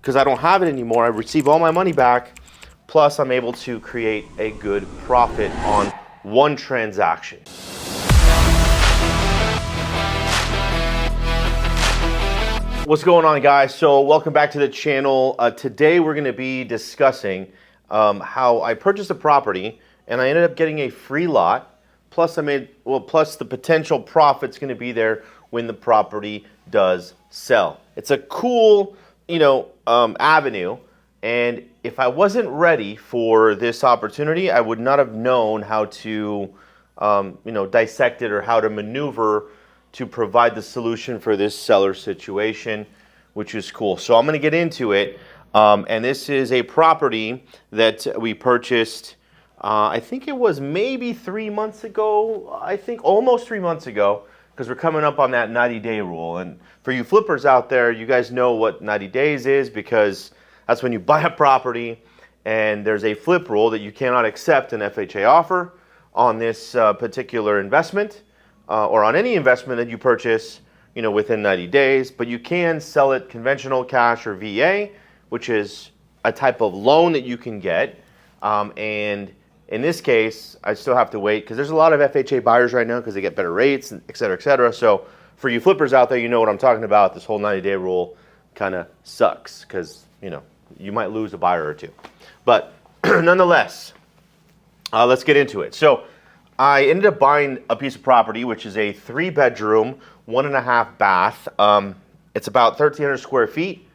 because I don't have it anymore. I receive all my money back, plus I'm able to create a good profit on one transaction. What's going on, guys? So welcome back to the channel. Today we're going to be discussing how I purchased a property and I ended up getting a free lot, plus plus the potential profit's going to be there when the property does sell. It's a cool, avenue, and if I wasn't ready for this opportunity, I would not have known how to, dissect it or how to maneuver to provide the solution for this seller situation, which is cool. So I'm going to get into it. And this is a property that we purchased, I think it was maybe 3 months ago. I think almost 3 months ago, because we're coming up on that 90-day rule. And for you flippers out there, you guys know what 90 days is, because that's when you buy a property and there's a flip rule that you cannot accept an FHA offer on this particular investment. Or on any investment that you purchase, within 90 days, but you can sell it conventional cash or VA, which is a type of loan that you can get. And in this case, I still have to wait because there's a lot of FHA buyers right now because they get better rates, et cetera, et cetera. So for you flippers out there, you know what I'm talking about. This whole 90-day rule kind of sucks because, you might lose a buyer or two. But nonetheless, let's get into it. So I ended up buying a piece of property, which is a 3-bedroom, 1.5 bath. It's about 1,300 square feet,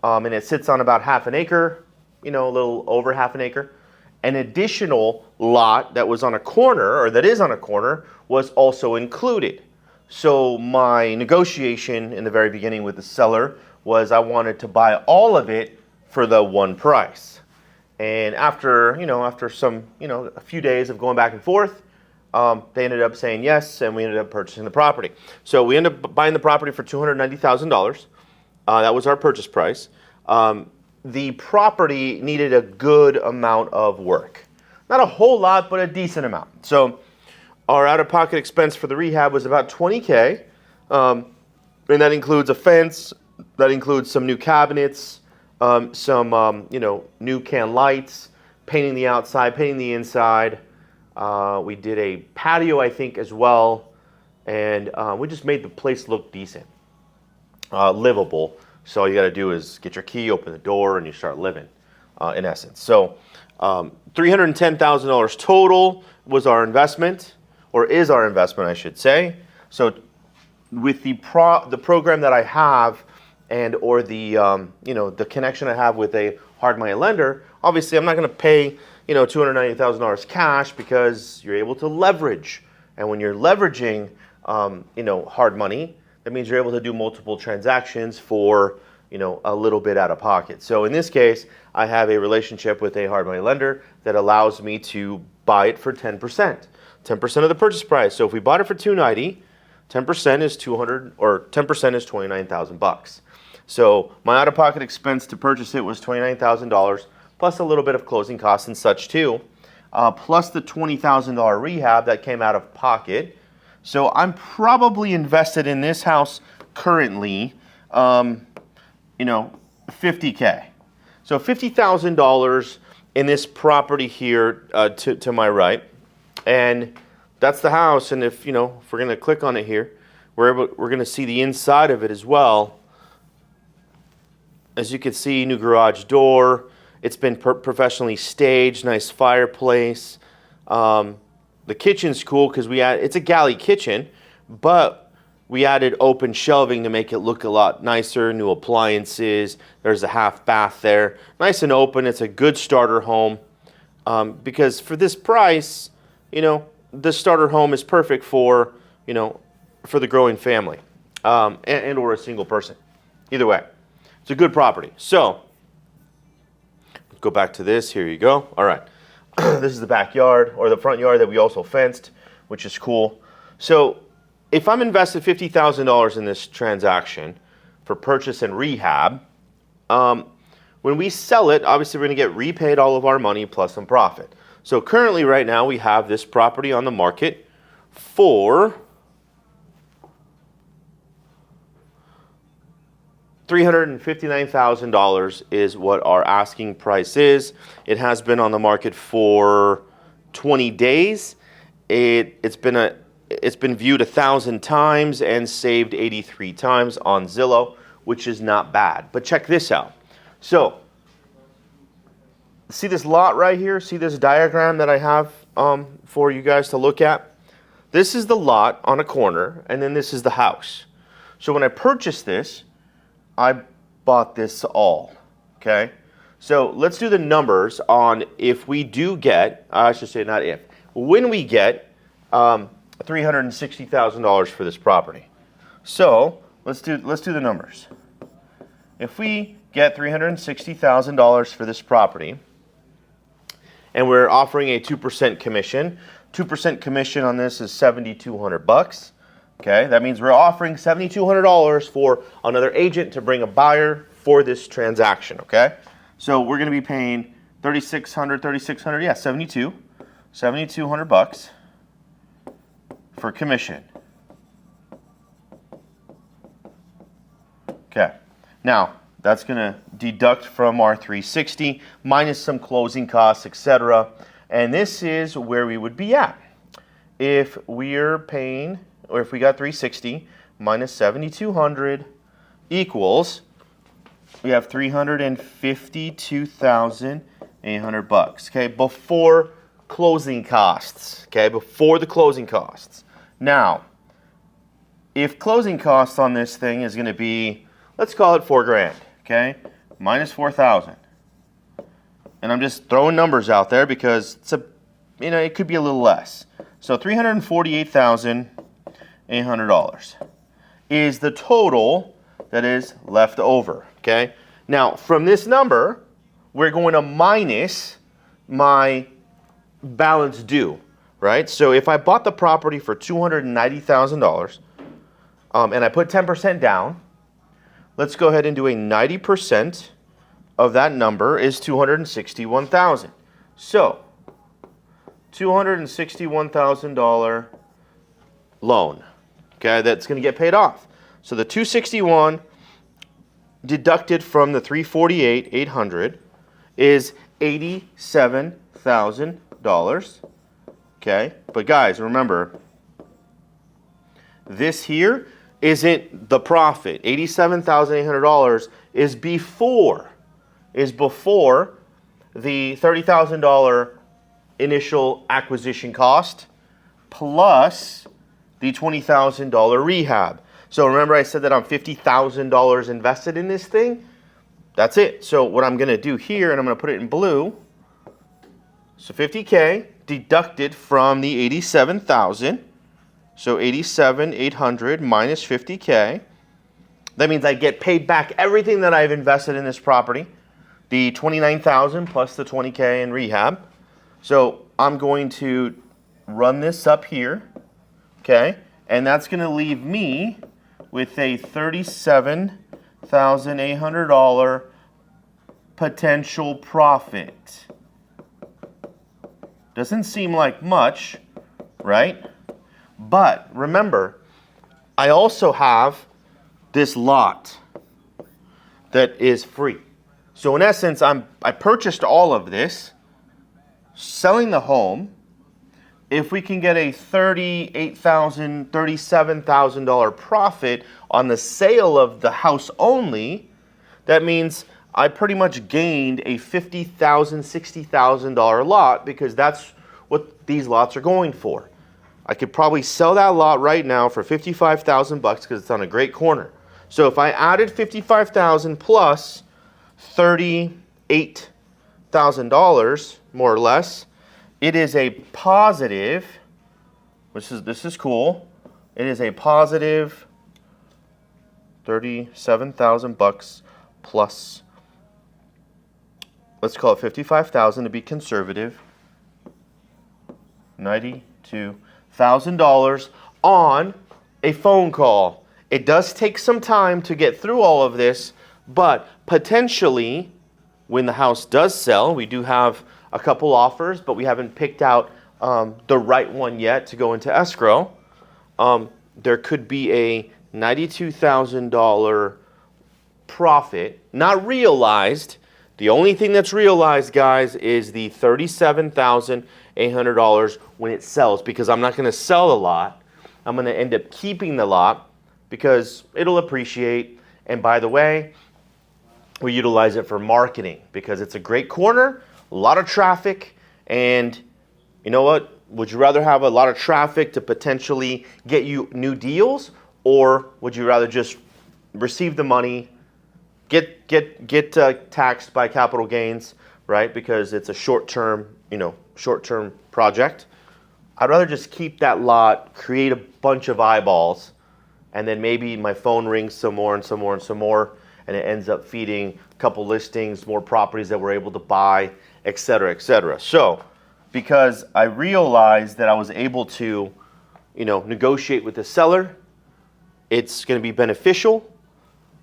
and it sits on about half an acre, a little over half an acre. An additional lot that was on a corner, or that is on a corner, was also included. So my negotiation in the very beginning with the seller was I wanted to buy all of it for the one price. And after some, a few days of going back and forth, they ended up saying yes, and we ended up purchasing the property. So we ended up buying the property for $290,000. That was our purchase price. The property needed a good amount of work. Not a whole lot, but a decent amount. So our out-of-pocket expense for the rehab was about $20K. And that includes a fence, that includes some new cabinets, some new can lights, painting the outside, painting the inside. We did a patio, I think, as well, and we just made the place look decent, livable. So all you got to do is get your key, open the door, and you start living, in essence. So $310,000 total was our investment, or is our investment, I should say. So with the program that I have, and or the the connection I have with a hard money lender, obviously I'm not going to pay $290,000 cash because you're able to leverage. And when you're leveraging hard money, that means you're able to do multiple transactions for a little bit out of pocket. So in this case, I have a relationship with a hard money lender that allows me to buy it for 10%. 10% of the purchase price. So if we bought it for $290, 10% is $200, or 10% is $29,000. So my out-of-pocket expense to purchase it was $29,000, plus a little bit of closing costs and such too, plus the $20,000 rehab that came out of pocket. So I'm probably invested in this house currently, $50K. So $50,000 in this property here to my right, and that's the house. And if we're gonna click on it here, we're gonna see the inside of it as well. As you can see, new garage door. It's been professionally staged, nice fireplace. The kitchen's cool because it's a galley kitchen, but we added open shelving to make it look a lot nicer, new appliances. There's a half bath there. Nice and open. It's a good starter home because for this price, the starter home is perfect for, for the growing family and or a single person. Either way. It's a good property. So, let's go back to this. Here you go. All right. This is the backyard, or the front yard that we also fenced, which is cool. So, if I'm invested $50,000 in this transaction for purchase and rehab, when we sell it, obviously we're going to get repaid all of our money plus some profit. So currently right now we have this property on the market for $359,000 is what our asking price is. It has been on the market for 20 days. It's been viewed 1,000 times and saved 83 times on Zillow, which is not bad. But check this out. So, see this lot right here? See this diagram that I have for you guys to look at? This is the lot on a corner, and then this is the house. So when I purchased this, I bought this all, okay? So let's do the numbers on if we do get, I should say not if, when we get $360,000 for this property. So let's do the numbers. If we get $360,000 for this property, and we're offering a 2% commission, 2% commission on this is $7,200. Okay, that means we're offering $7,200 for another agent to bring a buyer for this transaction, okay? So we're gonna be paying $3,600, yeah, 7,200 bucks for commission. Okay, now that's gonna deduct from our 360 minus some closing costs, etc. And this is where we would be at if we're paying, or if we got 360 minus 7,200 equals, we have 352,800 bucks. Okay, before closing costs. Okay, before the closing costs. Now, if closing costs on this thing is going to be, let's call it $4,000. Okay, minus 4,000. And I'm just throwing numbers out there because it's it could be a little less. So $348,800 is the total that is left over, okay? Now, from this number, we're going to minus my balance due, right? So if I bought the property for $290,000 and I put 10% down, let's go ahead and do a 90% of that number is $261,000. So, $261,000 loan, okay, that's going to get paid off. So the 261 deducted from the 348,800 is $87,000, okay? But guys, remember, this here isn't the profit. $87,800 is before the $30,000 initial acquisition cost plus the $20,000 rehab. So remember I said that I'm $50,000 invested in this thing? That's it. So what I'm going to do here, and I'm going to put it in blue, so $50K deducted from the $87,000. So $87,800 minus $50K. That means I get paid back everything that I've invested in this property. The $29,000 plus the $20K in rehab. So I'm going to run this up here, okay? And that's going to leave me with a $37,800 potential profit. Doesn't seem like much, right? But remember, I also have this lot that is free. So in essence, I purchased all of this, selling the home. If we can get a $38,000, $37,000 profit on the sale of the house only, that means I pretty much gained a $50,000, $60,000 lot because that's what these lots are going for. I could probably sell that lot right now for $55,000 because it's on a great corner. So if I added $55,000 plus $38,000, more or less, it is a positive, this is cool, it is a positive $37,000 plus, let's call it $55,000 to be conservative, $92,000 on a phone call. It does take some time to get through all of this, but potentially when the house does sell, we do have a couple offers, but we haven't picked out the right one yet to go into escrow. There could be a $92,000 profit, not realized. The only thing that's realized, guys, is the $37,800 when it sells, because I'm not going to sell the lot. I'm going to end up keeping the lot because it'll appreciate. And by the way, we utilize it for marketing because it's a great corner, a lot of traffic, and you know what? Would you rather have a lot of traffic to potentially get you new deals, or would you rather just receive the money, get taxed by capital gains, right? Because it's a short-term project. I'd rather just keep that lot, create a bunch of eyeballs, and then maybe my phone rings some more and some more and some more, and it ends up feeding a couple listings, more properties that we're able to buy, et cetera, et cetera. So, because I realized that I was able to, negotiate with the seller, it's going to be beneficial.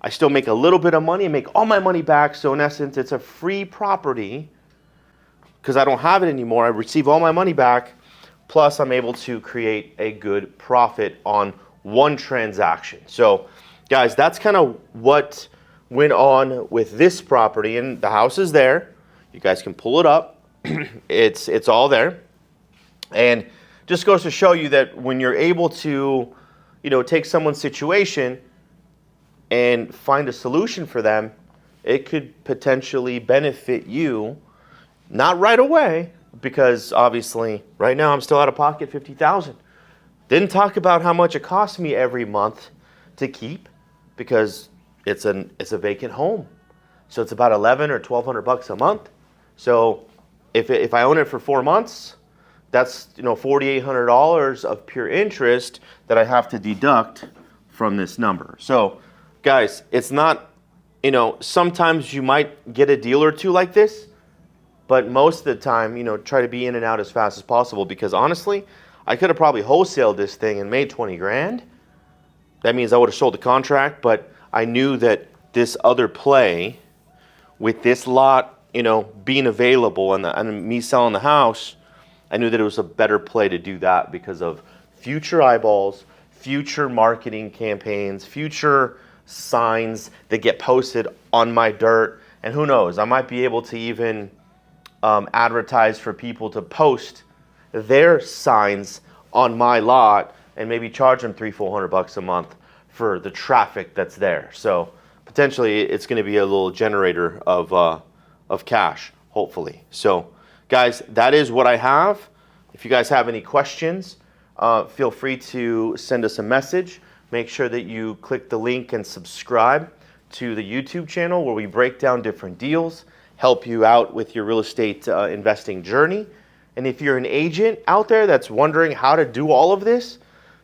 I still make a little bit of money and make all my money back. So in essence, it's a free property because I don't have it anymore. I receive all my money back. Plus, I'm able to create a good profit on one transaction. So, guys, that's kind of what went on with this property. And the house is there. You guys can pull it up. It's all there. And just goes to show you that when you're able to, take someone's situation and find a solution for them, it could potentially benefit you. Not right away, because obviously right now I'm still out of pocket $50,000. Didn't talk about how much it costs me every month to keep, because it's a vacant home. So it's about $1,100 or $1,200 a month. So if I own it for 4 months, that's $4,800 of pure interest that I have to deduct from this number. So guys, it's not, sometimes you might get a deal or two like this, but most of the time, try to be in and out as fast as possible, because honestly, I could have probably wholesaled this thing and made 20 grand. That means I would have sold the contract, but I knew that this other play with this lot, being available and me selling the house, I knew that it was a better play to do that because of future eyeballs, future marketing campaigns, future signs that get posted on my dirt. And who knows, I might be able to even advertise for people to post their signs on my lot and maybe charge them $300-400 a month for the traffic that's there. So potentially it's going to be a little generator of cash, hopefully. So guys, that is what I have. If you guys have any questions, feel free to send us a message. Make sure that you click the link and subscribe to the YouTube channel where we break down different deals, help you out with your real estate investing journey. And if you're an agent out there that's wondering how to do all of this,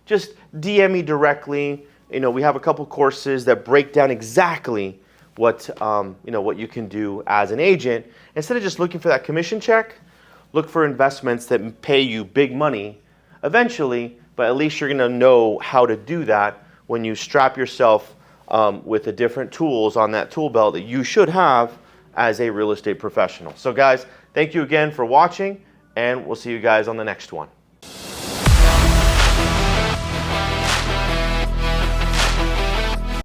just DM me directly. We have a couple courses that break down exactly what you can do as an agent. Instead of just looking for that commission check, look for investments that pay you big money eventually, but at least you're going to know how to do that when you strap yourself with the different tools on that tool belt that you should have as a real estate professional. So guys, thank you again for watching, and we'll see you guys on the next one.